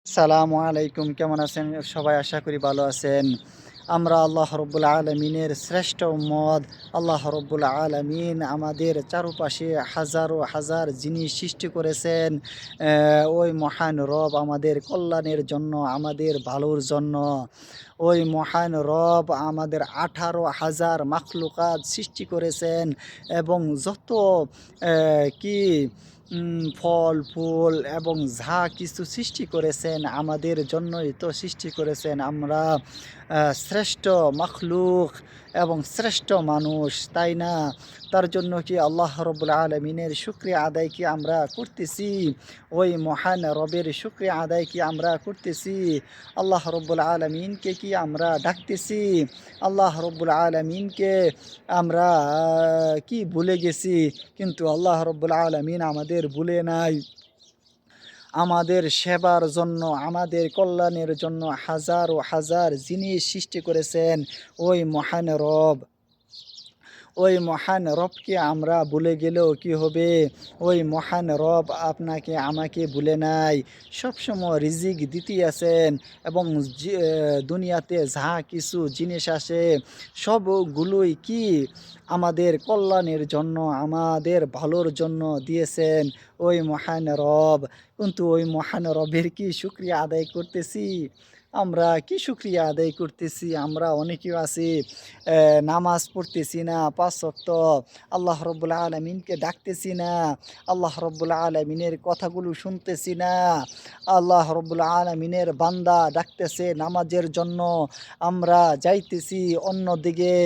আসসালামু আলাইকুম, কেমন আছেন সবাই? আশা করি ভালো আছেন। আমরা আল্লাহ রব্বুল আলমিনের শ্রেষ্ঠ উম্মত। আল্লাহ রব্বুল আলমিন আমাদের চারপাশে হাজারো হাজার জিনিস সৃষ্টি করেছেন। ওই মহান রব আমাদের কল্যাণের জন্য, আমাদের ভালোর জন্য। ওই মহান রব আমাদের 18,000 মাখলুকাত সৃষ্টি করেছেন এবং যত কি ফল ফুল এবং যা কিছু সৃষ্টি করেছেন আমাদের জন্যই তো সৃষ্টি করেছেন। আমরা শ্রেষ্ঠ মখলুক এবং শ্রেষ্ঠ মানুষ, তাই না? তার জন্য কি আল্লাহ রব্বুল আলমিনের শুকরিয়া আদায় কি আমরা করতেছি? ওই মহান রবের শুকরিয়া আদায় কি আমরা করতেছি? আল্লাহ রব্বুল আলমিনকে কি আমরা ডাকতেছি? আল্লাহ রব্বুল আলমিনকে আমরা কি ভুলে গেছি? কিন্তু আল্লাহ রব্বুল আলমিন আমাদের ভুলে নাই। আমাদের সেবার জন্য, আমাদের কল্যাণের জন্য হাজারো হাজার জিনিস সৃষ্টি করেছেন ওই মহান রব। ওই মহান রবকে আমরা ভুলে গেলেও কি হবে? ওই মহান রব আপনাকে আমাকে ভুলে নাই। সবসময় রিজিক দিতেই আছেন এবং দুনিয়াতে যা কিছু জিনিস আসে সবগুলোই কি আমাদের কল্যাণের জন্য, আমাদের ভালোর জন্য দিয়েছেন ওই মহান রব। কিন্তু ওই মহান রবের কি শুকরিয়া আদায় করতেছি? আমরা কি শুকরিয়া আদায় করতেছি? আমরা অনেকেও আছি নামাজ পড়তেছি না ৫ ওয়াক্ত, আল্লাহ রব্বুল আলমিনকে ডাকতেছি না, আল্লাহ রব্বুল আলমিনের কথাগুলো শুনতেছি না। আল্লাহ রব্বুল আলমিনের বান্দা ডাকতেছে নামাজের জন্য, আমরা যাইতেছি অন্যদিকে।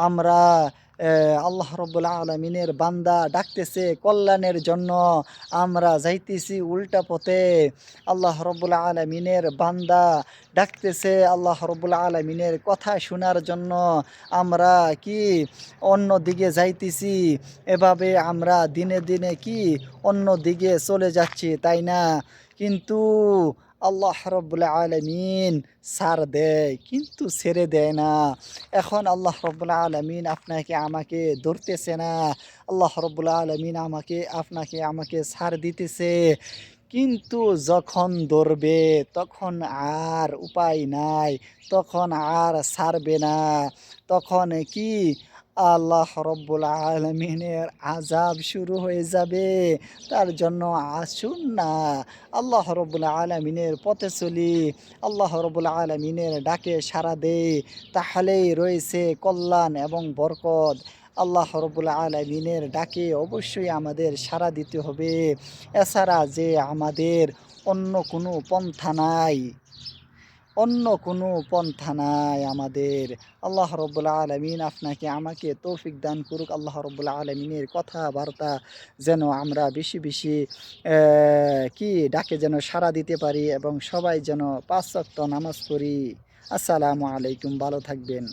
আমরা আল্লাহ রব্বুল আলমিনের বান্দা ডাকতেছে কল্যাণের জন্য, আমরা যাইতেছি উল্টা পথে। আল্লাহ রব্বুল আলমিনের বান্দা ডাকতেছে আল্লাহ রব্বুল আলমিনের কথা শোনার জন্য, আমরা কি অন্য দিকে যাইতেছি। এভাবে আমরা দিনে দিনে কি অন্য দিকে চলে যাচ্ছি, তাই না? কিন্তু আল্লাহ রব্বুল আলমিন ছাড় দেয় কিন্তু ছেড়ে দেয় না। এখন আল্লাহ রব্বুল আলমিন আপনাকে আমাকে ধরতেছে না। আল্লাহ রব্বুল আলমিন আপনাকে ছাড় দিতেছে। কিন্তু যখন ধরবে তখন আর উপায় নাই, তখন আর ছাড়বে না। তখন কি আল্লাহ রব্বুল আলমিনের আযাব শুরু হয়ে যাবে। তার জন্য আসুন না আল্লাহ রব্বুল আলমিনের পথে চলি, আল্লাহ রব্বুল আলমিনের ডাকে সাড়া দেই, তাহলেই রয়েছে কল্যাণ এবং বরকত। আল্লাহ রব্বুল আলমিনের ডাকে অবশ্যই আমাদের সাড়া দিতে হবে। এছাড়া যে আমাদের অন্য কোনো পন্থা নাই, অন্য কোনো পন্থা নাই আমাদের। আল্লাহ রব্বুল আলমিন আপনাকে আমাকে তৌফিক দান করুক। আল্লাহ রব্বুল আলমিনের কথাবার্তা যেন আমরা বেশি বেশি কি ডাকে যেন সাড়া দিতে পারি এবং সবাই যেন ৫ ওয়াক্ত নামাজ পড়ি। আসসালামু আলাইকুম, ভালো থাকবেন।